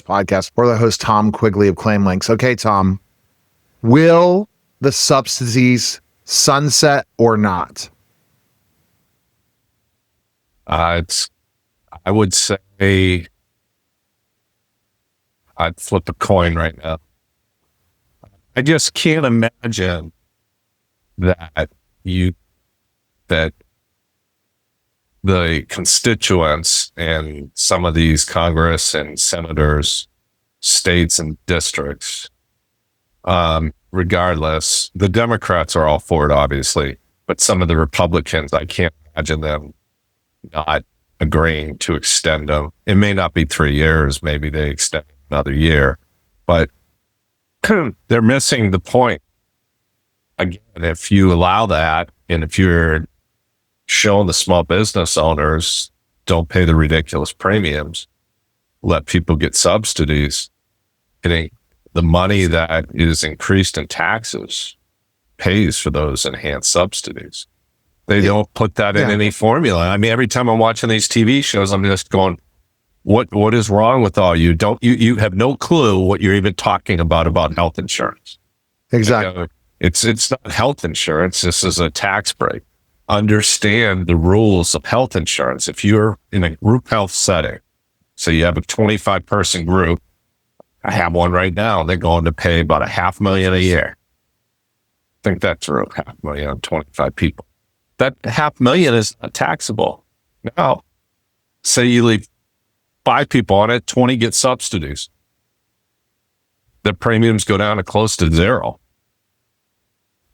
podcast or the host, Tom Quigley of Claim Links. Okay, Tom, will the subsidies sunset or not? I would say I'd flip a coin right now. I just can't imagine that the constituents and some of these Congress and senators, states and districts, regardless, the Democrats are all for it, obviously, but some of the Republicans, I can't imagine them not agreeing to extend them. It may not be 3 years, maybe they extend another year, but they're missing the point. Again, if you allow that, and if you're showing the small business owners don't pay the ridiculous premiums, let people get subsidies, the money that is increased in taxes pays for those enhanced subsidies. They don't put that in any formula. I mean, every time I'm watching these TV shows, I'm just going, what is wrong with all you? You have no clue what you're even talking about health insurance. Exactly. It's not health insurance. This is a tax break. Understand the rules of health insurance. If you're in a group health setting, so you have a 25-person group, I have one right now, they're going to pay about $500,000 a year. I think that's true, $500,000 on 25 people. That $500,000 is not taxable. Now, say you leave 5 people on it, 20 get subsidies. The premiums go down to close to zero.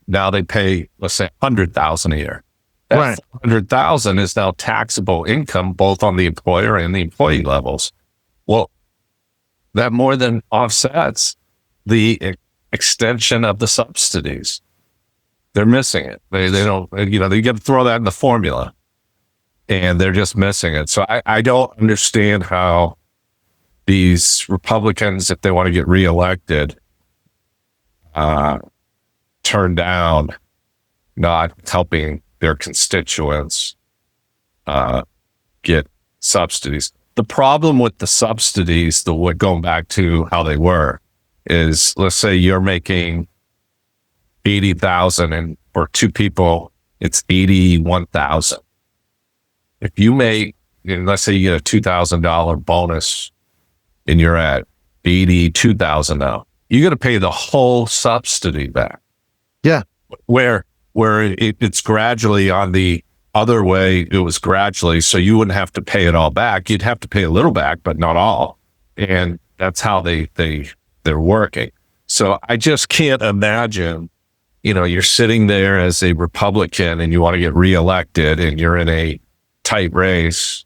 Now they pay, let's say, $100,000 a year. That $100,000 is now taxable income, both on the employer and the employee levels. Well, that more than offsets the extension of the subsidies. They're missing it. They don't, they got to throw that in the formula, and they're just missing it. So I don't understand how these Republicans, if they want to get reelected, turn down not helping their constituents get subsidies. The problem with the subsidies, going back to how they were, is let's say you're making $80,000 and for 2 people, it's $81,000. If you make, let's say you get a $2,000 bonus and you're at $82,000 now, you got to pay the whole subsidy back. Yeah. Where it's gradually on the other way, it was gradually, so you wouldn't have to pay it all back. You'd have to pay a little back, but not all. And that's how they're working. So I just can't imagine, you're sitting there as a Republican and you want to get reelected and you're in a tight race.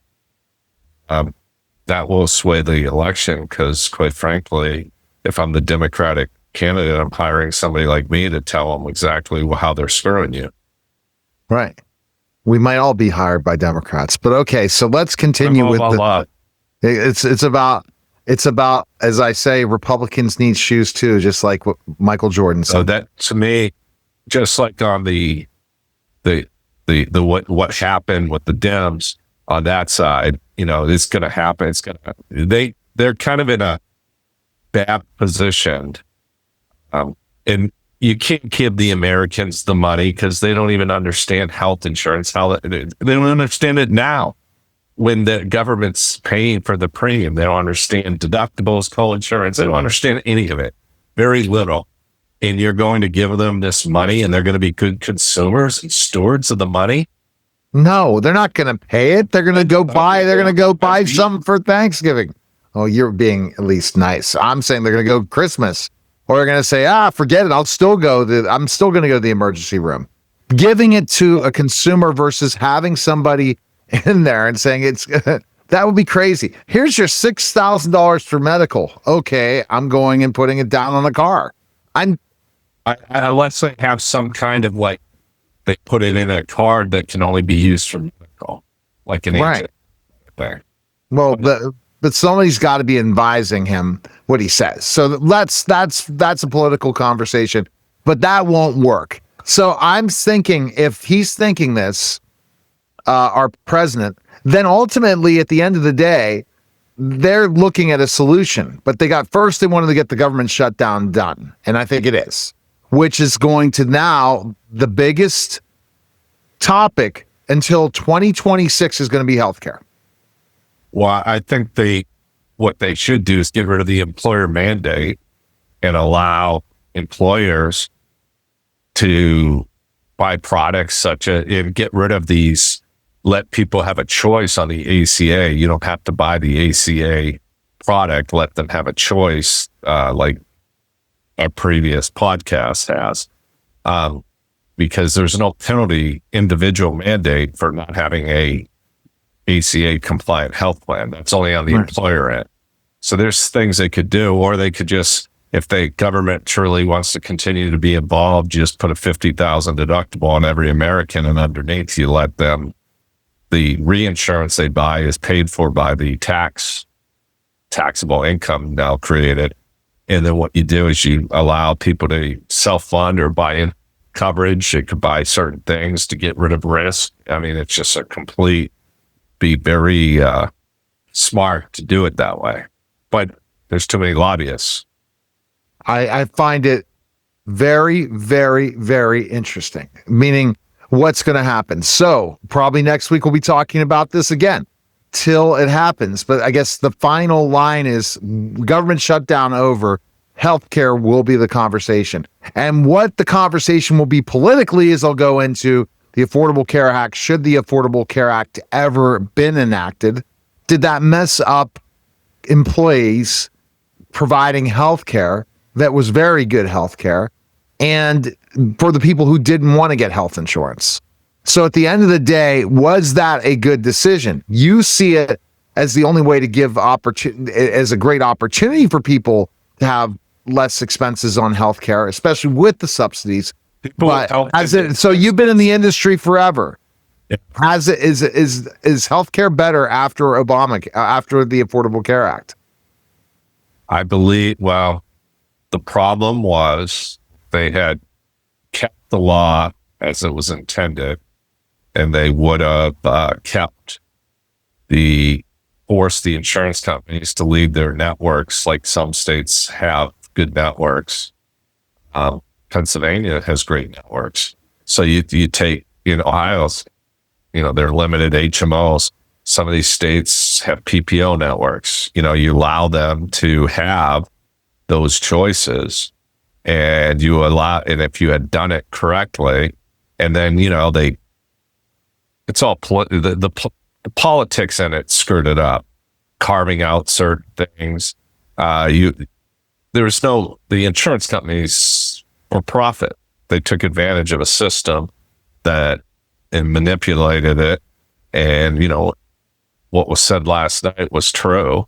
That will sway the election because, quite frankly, if I'm the Democratic candidate, I'm hiring somebody like me to tell them exactly how they're screwing you. Right. We might all be hired by Democrats, but okay. So let's continue with it's about, as I say, Republicans need shoes too, just like what Michael Jordan said. So that, to me, just like on the what happened with the Dems on that side, it's going to happen. They're kind of in a bad position. And you can't give the Americans the money because they don't even understand health insurance. They don't understand it now when the government's paying for the premium. They don't understand deductibles, co-insurance. They don't understand any of it. Very little. And you're going to give them this money and they're going to be good consumers and stewards of the money? No, they're not going to pay it. They're going to go buy something for Thanksgiving. Oh, you're being at least nice. I'm saying they're going to go Christmas. Or they're going to say, forget it. I'm still going to go to the emergency room. Giving it to a consumer versus having somebody in there and saying that would be crazy. Here's your $6,000 for medical. Okay, I'm going and putting it down on the car. Unless they have some kind of they put it in a card that can only be used for medical, like an agent. There. Well, but somebody's got to be advising him what he says. So that's a political conversation, but that won't work. So I'm thinking if he's thinking this, our president, then ultimately at the end of the day, they're looking at a solution, but they wanted to get the government shutdown done. And I think it is, which is going to now the biggest topic until 2026 is going to be healthcare. Well, I think what they should do is get rid of the employer mandate and allow employers to buy products and get rid of these, let people have a choice on the ACA. You don't have to buy the ACA product. Let them have a choice, like our previous podcast has, because there's no penalty individual mandate for not having a ACA compliant health plan. That's only on the employer end. So there's things they could do, or they could just, if the government truly wants to continue to be involved, just put a $50,000 deductible on every American, and underneath you let them, the reinsurance they buy is paid for by the taxable income now created. And then what you do is you allow people to self-fund or buy in coverage. They could buy certain things to get rid of risk. I mean, it's just be very smart to do it that way. But there's too many lobbyists. I find it very, very, very interesting, meaning what's going to happen. So probably next week we'll be talking about this again till it happens. But I guess the final line is government shutdown over, healthcare will be the conversation. And what the conversation will be politically is I'll go into the Affordable Care Act. Should the Affordable Care Act ever been enacted? Did that mess up employees providing healthcare that was very good healthcare, and for the people who didn't want to get health insurance? So at the end of the day, was that a good decision? You see it as the only way to give as a great opportunity for people to have less expenses on healthcare, especially with the subsidies. So you've been in the industry forever. Yeah. Is healthcare better after the Affordable Care Act? I believe, the problem was they had kept the law as it was intended, and they would have forced the insurance companies to leave their networks, like some states have good networks. Pennsylvania has great networks. So you take, in Ohio's, they're limited HMOs. Some of these states have PPO networks. You allow them to have those choices, and and if you had done it correctly, and then, it's all, the politics in it screwed it up, carving out certain things. The insurance companies for profit. They took advantage of a system and manipulated it. And, what was said last night was true.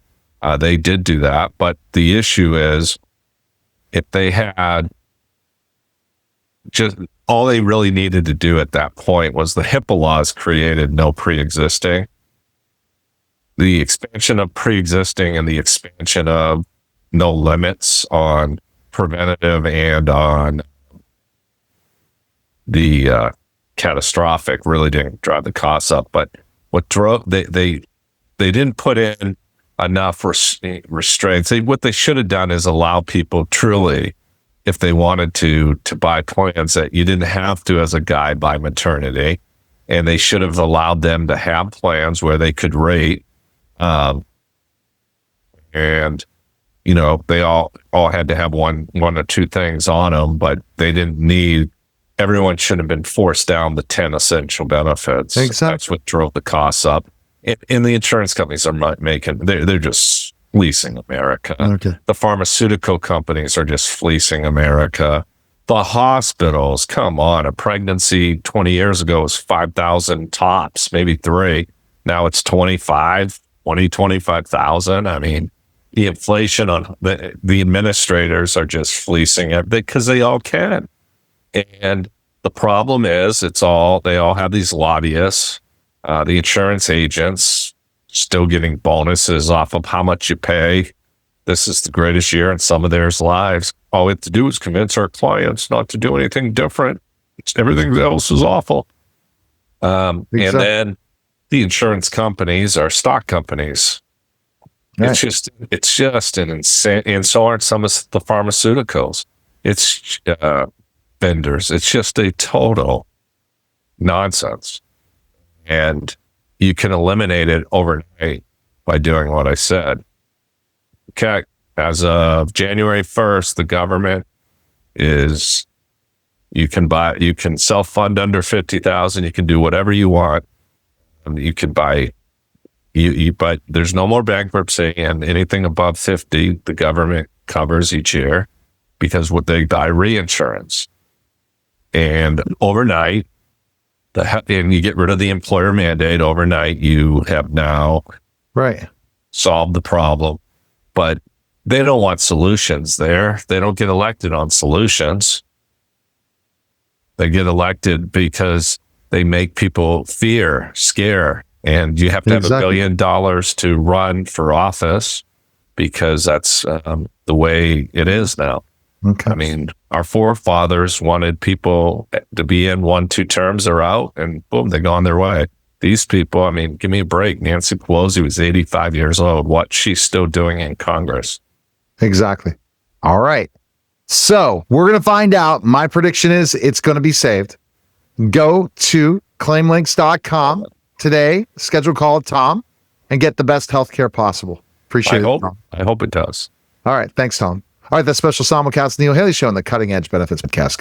They did do that. But the issue is, if they had just, all they really needed to do at that point was the HIPAA laws created no pre-existing. The expansion of pre-existing and the expansion of no limits on preventative and on the catastrophic really didn't drive the costs up. But what drove, they didn't put in enough restraints. What they should have done is allow people truly, if they wanted to buy plans, that you didn't have to as a guy buy maternity, and they should have allowed them to have plans where they could rate, and they all had to have one or two things on them, but they didn't need. Everyone should have been forced down the 10 essential benefits. Exactly. That's what drove the costs up. And the insurance companies are they're just fleecing America. Okay. The pharmaceutical companies are just fleecing America. The hospitals, come on, a pregnancy 20 years ago was 5,000 tops, maybe 3. Now it's 25,000. I mean, the inflation on the administrators are just fleecing it because they all can. And the problem is they all have these lobbyists, the insurance agents still getting bonuses off of how much you pay. This is the greatest year in some of their lives. All we have to do is convince our clients not to do anything different. Everything else is awful. And then the insurance companies are stock companies. Right. It's just an insane, and so aren't some of the pharmaceuticals. It's vendors. It's just a total nonsense, and you can eliminate it overnight by doing what I said. Okay, as of January 1st, the government is you can self-fund under 50,000. You can do whatever you want. You can buy. But there's no more bankruptcy, and anything above 50, the government covers each year because what they buy reinsurance. And overnight, and you get rid of the employer mandate overnight, you have now solved the problem. But they don't want solutions there. They don't get elected on solutions. They get elected because they make people scare. And you have to have $1 billion to run for office because that's the way it is now. Okay. I mean, our forefathers wanted people to be in 1-2 terms or out, and boom, they go on their way. These people, I mean, give me a break. Nancy Pelosi was 85 years old. What's she still doing in Congress? Exactly. All right. So we're going to find out. My prediction is it's going to be saved. Go to claimlinks.com. today, schedule a call with Tom and get the best healthcare possible. Appreciate it. I hope it does. All right. Thanks, Tom. All right. That's special simulcast Neil Haley Show on the Cutting Edge Benefits Podcast.